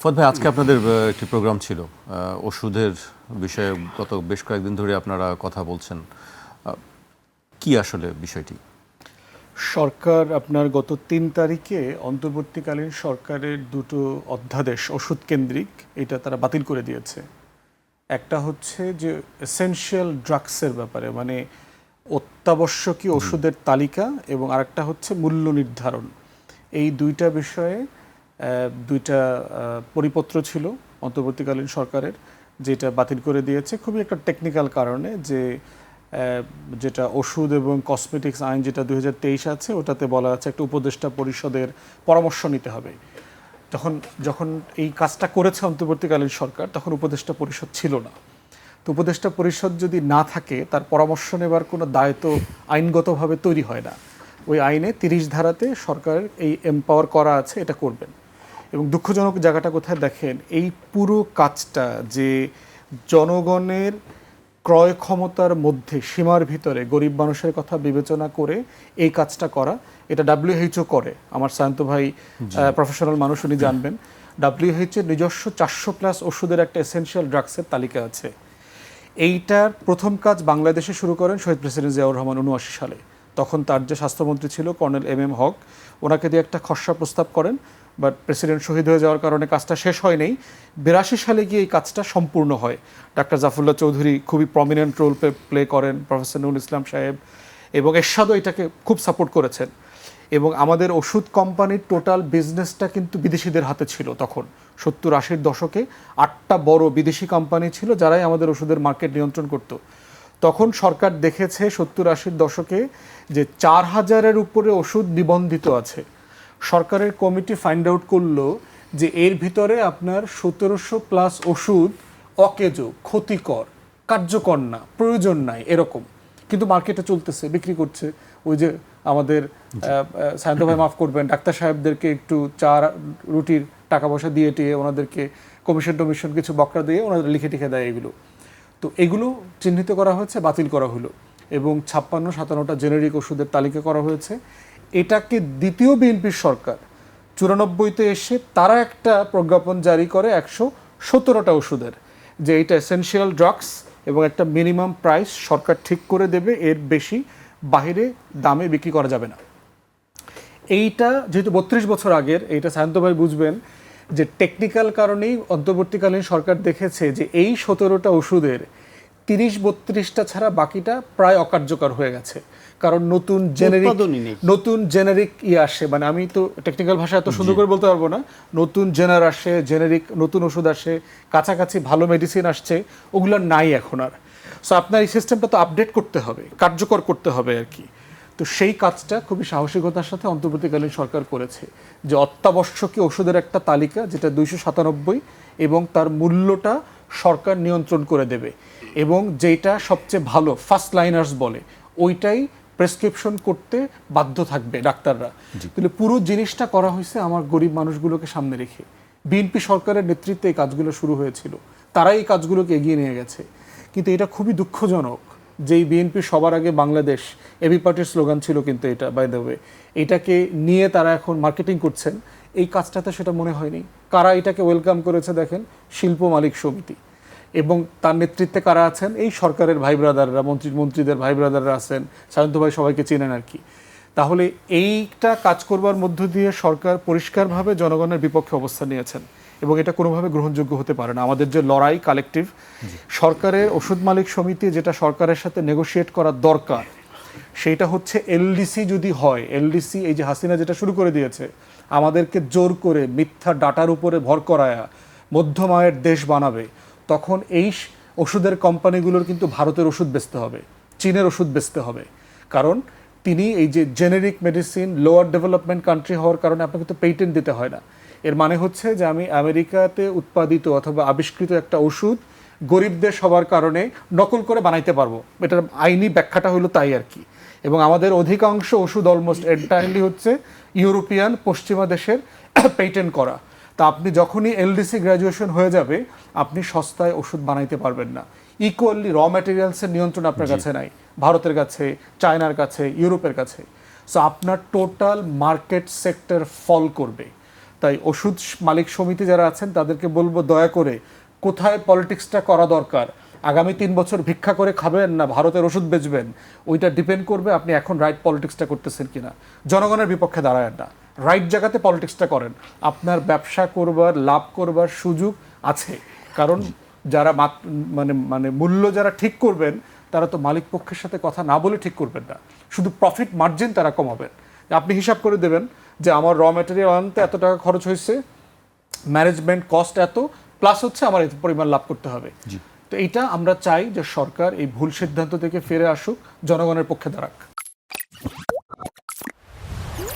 ফত ভাই, আজকে আপনাদের একটি প্রোগ্রাম ছিল ওষুধের বিষয়ে। গত বেশ কয়েকদিন ধরে আপনারা কথা বলছেন, কি আসলে বিষয়টি? সরকার আপনার গত ৩ তারিখে অন্তর্বর্তীকালীন সরকারের দুটো অধ্যাদেশ ওষুধ কেন্দ্রিক এটা তারা বাতিল করে দিয়েছে। একটা হচ্ছে যে এসেনশিয়াল ড্রাগসের ব্যাপারে, মানে অত্যাবশ্যকীয় ওষুধের তালিকা, এবং আরেকটা হচ্ছে মূল্য নির্ধারণ। এই দুইটা বিষয়ে দুইটা পরিপত্র ছিল অন্তর্বর্তীকালীন সরকারের, যেটা বাতিল করে দিয়েছে খুবই একটা টেকনিক্যাল কারণে, যে যেটা ওষুধ এবং কসমেটিক্স আইন যেটা 2023 আছে, ওটাতে বলা আছে একটা উপদেষ্টা পরিষদের পরামর্শ নিতে হবে। যখন এই কাজটা করেছে অন্তর্বর্তীকালীন সরকার, তখন উপদেষ্টা পরিষদ ছিল না। তো উপদেষ্টা পরিষদ যদি না থাকে, তার পরামর্শ নেবার কোনো দায়িত্ব আইনগতভাবে তৈরি হয় না। ওই আইনে 30 ধারাতে সরকারের এই এম্পাওয়ার করা আছে, এটা করবেন। এবং দুঃখজনক জায়গাটা কোথায় দেখেন, এই পুরো কাজটা যে জনগণের ক্রয় ক্ষমতার মধ্যে সীমার ভিতরে গরিব মানুষের কথা বিবেচনা করে এই কাজটা করা, এটা WHO করে। আমার সায়ন্ত ভাই প্রফেশনাল মানুষ, উনি জানবেন। WHO নিজস্ব 400+ ওষুধের একটা এসেনশিয়াল ড্রাগসের তালিকা আছে। এইটার প্রথম কাজ বাংলাদেশে শুরু করেন শহীদ প্রেসিডেন্ট জিয়াউর রহমান 79 সালে। তখন তার যে স্বাস্থ্যমন্ত্রী ছিল কর্নেল MM হক, ওনাকে দিয়ে একটা খসড়া প্রস্তাব করেন। বাট প্রেসিডেন্ট শহীদ হয়ে যাওয়ার কারণে কাজটা শেষ হয় নাই। 82 সালে গিয়ে এই কাজটা সম্পূর্ণ হয়। ডাক্তার জাফরুল্লাহ চৌধুরী খুবই প্রমিনেন্ট রোল প্লে করেন, প্রফেসর নুরুল ইসলাম সাহেব এবং এরশাদও এটাকে খুব সাপোর্ট করেছেন। এবং আমাদের ওষুধ কোম্পানির টোটাল বিজনেসটা কিন্তু বিদেশিদের হাতে ছিল তখন। 70-80 দশকে 8টা বড় বিদেশি কোম্পানি ছিল, যারাই আমাদের ওষুধের মার্কেট নিয়ন্ত্রণ করত। তখন সরকার দেখেছে 70-80 দশকে যে 4000-এর উপরে ওষুধ নিবন্ধিত আছে। সরকারের কমিটি ফাইন্ড আউট করলো যে এর ভিতরে আপনার 1700+ ওষুধ অকেজ, ক্ষতিকর, কার্যকর না, প্রয়োজন নাই এরকম, কিন্তু মার্কেটে চলতেছে, বিক্রি করছে। ওই যে আমাদের সায়ন্ত ভাই মাফ করবেন, ডাক্তার সাহেবদেরকে একটু চা রুটির টাকা পয়সা দিয়ে টিয়ে ওনাদেরকে কমিশন কিছু বকরা দিয়ে ওনাদের লিখে টিখে দেয় এগুলো। তো এগুলো চিহ্নিত করা হয়েছে, বাতিল করা হলো, এবং 56-57টা জেনেরিক ওষুধের তালিকা করা হয়েছে। এটাকে দ্বিতীয় বিএনপির সরকার 94-তে এসে তারা একটা প্রজ্ঞাপন জারি করে 117টা ওষুধের, যে এটা এসেনশিয়াল ড্রাগস এবং একটা মিনিমাম প্রাইস সরকার ঠিক করে দেবে, এর বেশি বাইরে দামে বিক্রি করা যাবে না। এইটা যেহেতু 32 বছর আগের, এইটা সায়ন্ত ভাই বুঝবেন যে টেকনিক্যাল কারণেই অন্তর্বর্তীকালীন সরকার দেখেছে যে এই 17টা ওষুধের 30-32টা ছাড়া বাকিটা প্রায় অকার্যকর হয়ে গেছে। কারণ নতুন জেনারিক আসে, মানে আমি তো টেকনিক্যাল ভাষা এত সুন্দর করে বলতে পারবো না। নতুন আসে, জেনারিক নতুন ওষুধ আসে, কাছাকাছি ভালো মেডিসিন আসছে, ওগুলো নাই এখন আর। সো আপনার এই সিস্টেমটা তো আপডেট করতে হবে, কার্যকর করতে হবে আর কি। তো সেই কাজটা খুবই সাহসিকতার সাথে অন্তর্বর্তীকালীন সরকার করেছে, যে অত্যাবশ্যকীয় ওষুধের একটা তালিকা, যেটা 297, এবং তার মূল্যটা সরকার নিয়ন্ত্রণ করে দেবে, এবং যেটা সবচেয়ে ভালো ফার্স্ট লাইনার্স বলে ওইটাই প্রেসক্রিপশন করতে বাধ্য থাকবে ডাক্তাররা। তাহলে পুরো জিনিসটা করা হয়েছে আমার গরিব মানুষগুলোকে সামনে রেখে। বিএনপি সরকারের নেতৃত্বে এই কাজগুলো শুরু হয়েছিল, তারাই এই কাজগুলোকে এগিয়ে নিয়ে গেছে। কিন্তু এটা খুবই দুঃখজনক, যেই বিএনপি সবার আগে বাংলাদেশ এবি পার্টির স্লোগান ছিল, কিন্তু এটা বাই দ্য ওয়ে এটাকে নিয়ে তারা এখন মার্কেটিং করছেন, এই কাজটাতে সেটা মনে হয়নি। কারা এটাকে ওয়েলকাম করেছে দেখেন, শিল্প মালিক সমিতি, এবং তার নেতৃত্বে কারা আছেন, এই সরকারের ভাই ব্রাদাররা, মন্ত্রীদের ভাই ব্রাদাররা আছেন, সায়ন্ত ভাই সবাইকে চেনেন আর কি। তাহলে এইটা কাজ করবার মধ্য দিয়ে সরকার পরিষ্কারভাবে জনগণের বিপক্ষে অবস্থান নিয়েছেন, এবং এটা কোনোভাবে গ্রহণযোগ্য হতে পারে না। আমাদের যে লড়াই কালেকটিভ, সরকারের ওষুধ মালিক সমিতি যেটা সরকারের সাথে নেগোশিয়েট করা দরকার, সেইটা হচ্ছে এলডিসি যদি হয়। এলডিসি এই যে হাসিনা যেটা শুরু করে দিয়েছে, আমাদেরকে জোর করে মিথ্যা ডাটার উপরে ভর করায়া মধ্যম আয়ের দেশ বানাবে, তখন এই ওষুধের কোম্পানিগুলোর কিন্তু ভারতের ওষুধ বেচতে হবে, চীনের ওষুধ বেচতে হবে। কারণ তিনি এই যে generic medicine lower development country হওয়ার কারণে আপনাকে তো পেটেন্ট দিতে হয় না। এর মানে হচ্ছে যে আমি আমেরিকাতে উৎপাদিত অথবা আবিষ্কৃত একটা ওষুধ গরিব দেশ হওয়ার কারণে নকল করে বানাইতে পারবো, এটার আইনি ব্যাখ্যাটা হলো তাই আর কি। এবং আমাদের অধিকাংশ ওষুধ অলমোস্ট এন্টায়ারলি হচ্ছে ইউরোপিয়ান পশ্চিমা দেশের পেটেন্ট করা। তা আপনি যখনই এলডিসি গ্র্যাজুয়েশন হয়ে যাবে, আপনি সস্তায় ওষুধ বানাইতে পারবেন না। ইকুয়ালি র ম্যাটেরিয়ালসের নিয়ন্ত্রণ আপনার কাছে নাই, ভারতের কাছে, চায়নার কাছে, ইউরোপের কাছে। সো আপনার টোটাল মার্কেট সেক্টর ফল করবে। তাই ওষুধ মালিক সমিতি যারা আছেন তাদেরকে বলবো দয়া করে কোথায় পলিটিক্সটা করা দরকার, আগামী 3 বছর ভিক্ষা করে খাবেন না ভারতের ওষুধ বেচবেন, ওইটা ডিপেন্ড করবে আপনি এখন রাইট পলিটিক্সটা করতেছেন কিনা। জনগণের বিপক্ষে দাঁড়ায় না, রাইট জায়গাতে পলিটিক্সটা করেন, আপনার ব্যবসা করবার লাভ করবার সুযোগ আছে। কারণ যারা মানে মানে মূল্য যারা ঠিক করবেন তারা তো মালিক পক্ষের সাথে কথা না বলে ঠিক করবেন না, শুধু প্রফিট মার্জিন তারা কমাবেন। আপনি হিসাব করে দেবেন যে আমার র ম্যাটেরিয়াল আনতে এত টাকা খরচ হয়েছে, ম্যানেজমেন্ট কস্ট এত, প্লাস হচ্ছে আমার এত পরিমাণ লাভ করতে হবে। তো এইটা আমরা চাই যে সরকার এই ভুল সিদ্ধান্ত থেকে ফিরে আসুক, জনগণের পক্ষে দাঁড়াক।